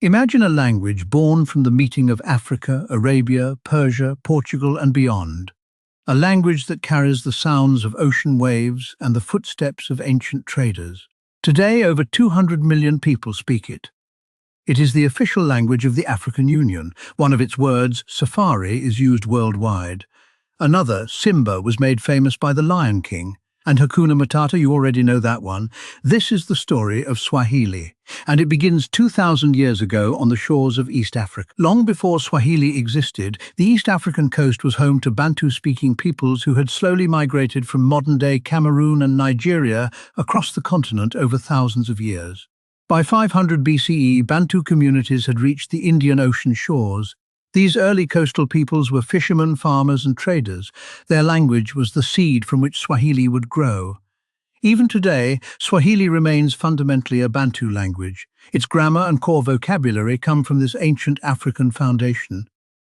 Imagine a language born from the meeting of Africa, Arabia, Persia, Portugal, and beyond. A language that carries the sounds of ocean waves and the footsteps of ancient traders. Today, over 200 million people speak it. It is the official language of the African Union. One of its words, safari, is used worldwide. Another, Simba, was made famous by the Lion King. And Hakuna Matata, you already know that one. This is the story of Swahili, and it begins 2,000 years ago on the shores of East Africa. Long before Swahili existed, the East African coast was home to Bantu-speaking peoples who had slowly migrated from modern-day Cameroon and Nigeria across the continent over thousands of years. By 500 BCE, Bantu communities had reached the Indian Ocean shores. These early coastal peoples were fishermen, farmers, and traders. Their language was the seed from which Swahili would grow. Even today, Swahili remains fundamentally a Bantu language. Its grammar and core vocabulary come from this ancient African foundation.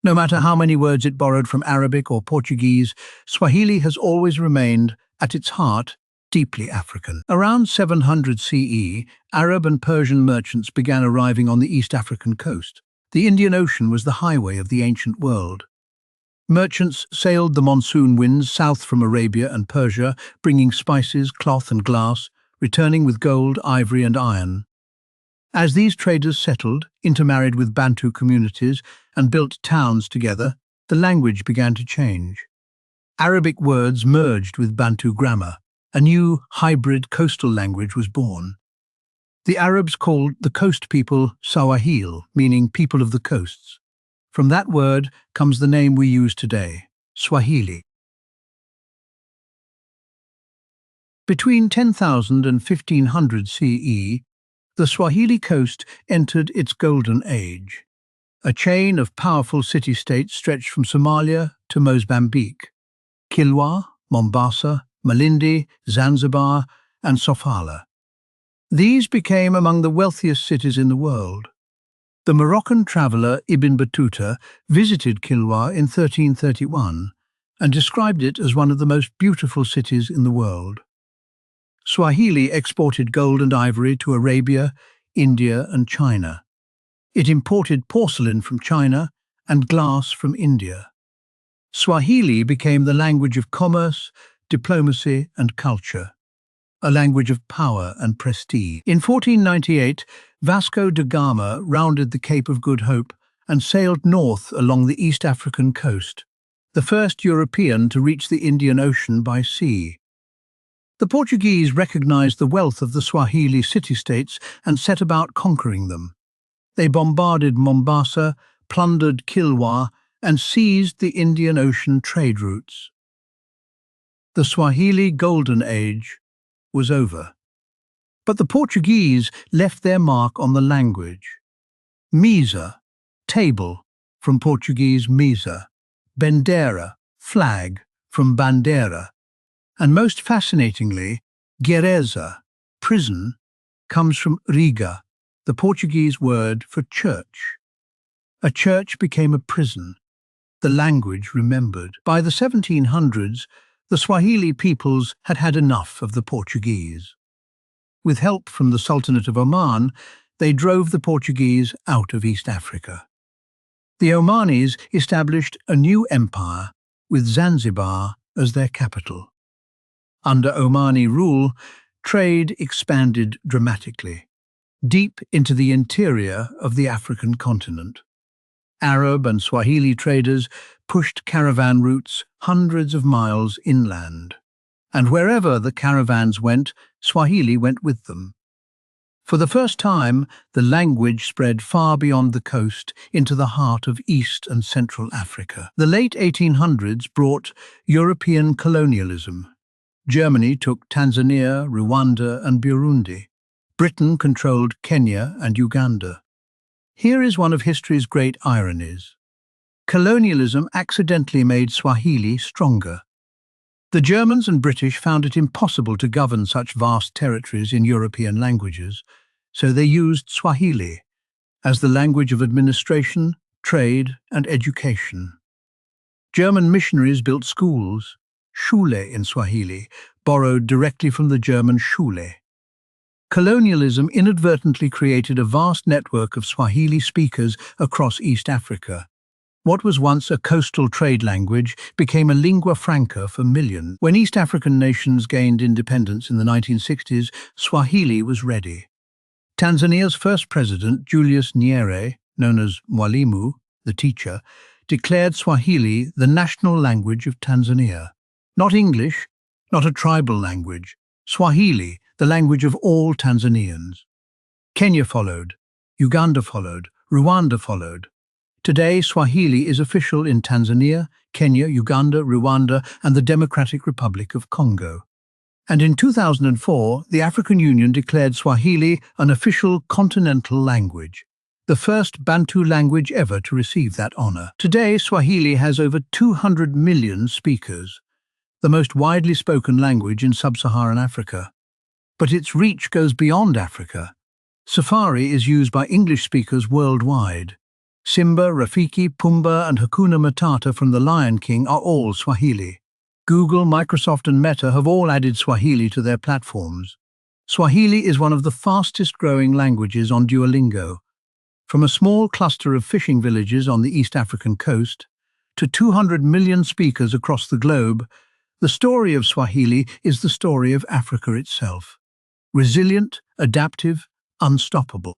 No matter how many words it borrowed from Arabic or Portuguese, Swahili has always remained, at its heart, deeply African. Around 700 CE, Arab and Persian merchants began arriving on the East African coast. The Indian Ocean was the highway of the ancient world. Merchants sailed the monsoon winds south from Arabia and Persia, bringing spices, cloth and glass, returning with gold, ivory and iron. As these traders settled, intermarried with Bantu communities, and built towns together, the language began to change. Arabic words merged with Bantu grammar. A new, hybrid coastal language was born. The Arabs called the coast people Sawahil, meaning people of the coasts. From that word comes the name we use today, Swahili. Between 10,000 and 1500 CE, the Swahili coast entered its golden age. A chain of powerful city-states stretched from Somalia to Mozambique. Kilwa, Mombasa, Malindi, Zanzibar, and Sofala. These became among the wealthiest cities in the world. The Moroccan traveller Ibn Battuta visited Kilwa in 1331 and described it as one of the most beautiful cities in the world. Swahili exported gold and ivory to Arabia, India and China. It imported porcelain from China and glass from India. Swahili became the language of commerce, diplomacy and culture. A language of power and prestige. In 1498, Vasco da Gama rounded the Cape of Good Hope and sailed north along the East African coast, the first European to reach the Indian Ocean by sea. The Portuguese recognized the wealth of the Swahili city-states and set about conquering them. They bombarded Mombasa, plundered Kilwa, and seized the Indian Ocean trade routes. The Swahili Golden Age was over. But the Portuguese left their mark on the language. Mesa, table, from Portuguese mesa, bandeira, flag, from bandeira, and most fascinatingly, gereza, prison, comes from riga, the Portuguese word for church. A church became a prison. The language remembered. By the 1700s, the Swahili peoples had had enough of the Portuguese. With help from the Sultanate of Oman, they drove the Portuguese out of East Africa. The Omanis established a new empire, with Zanzibar as their capital. Under Omani rule, trade expanded dramatically, deep into the interior of the African continent. Arab and Swahili traders pushed caravan routes hundreds of miles inland, and wherever the caravans went, Swahili went with them. For the first time, the language spread far beyond the coast into the heart of East and Central Africa. The late 1800s brought European colonialism. Germany took Tanzania, Rwanda, and Burundi. Britain controlled Kenya and Uganda. Here is one of history's great ironies. Colonialism accidentally made Swahili stronger. The Germans and British found it impossible to govern such vast territories in European languages, so they used Swahili as the language of administration, trade, and education. German missionaries built schools, Schule in Swahili, borrowed directly from the German Schule. Colonialism inadvertently created a vast network of Swahili speakers across East Africa. What was once a coastal trade language became a lingua franca for millions. When East African nations gained independence in the 1960s, Swahili was ready. Tanzania's first president, Julius Nyerere, known as Mwalimu, the teacher, declared Swahili the national language of Tanzania. Not English, not a tribal language. Swahili, the language of all Tanzanians. Kenya followed. Uganda followed. Rwanda followed. Today, Swahili is official in Tanzania, Kenya, Uganda, Rwanda, and the Democratic Republic of Congo. And in 2004, the African Union declared Swahili an official continental language, the first Bantu language ever to receive that honor. Today, Swahili has over 200 million speakers, the most widely spoken language in sub-Saharan Africa. But its reach goes beyond Africa. Safari is used by English speakers worldwide. Simba, Rafiki, Pumbaa, and Hakuna Matata from The Lion King are all Swahili. Google, Microsoft, and Meta have all added Swahili to their platforms. Swahili is one of the fastest-growing languages on Duolingo. From a small cluster of fishing villages on the East African coast to 200 million speakers across the globe, the story of Swahili is the story of Africa itself. Resilient, adaptive, unstoppable.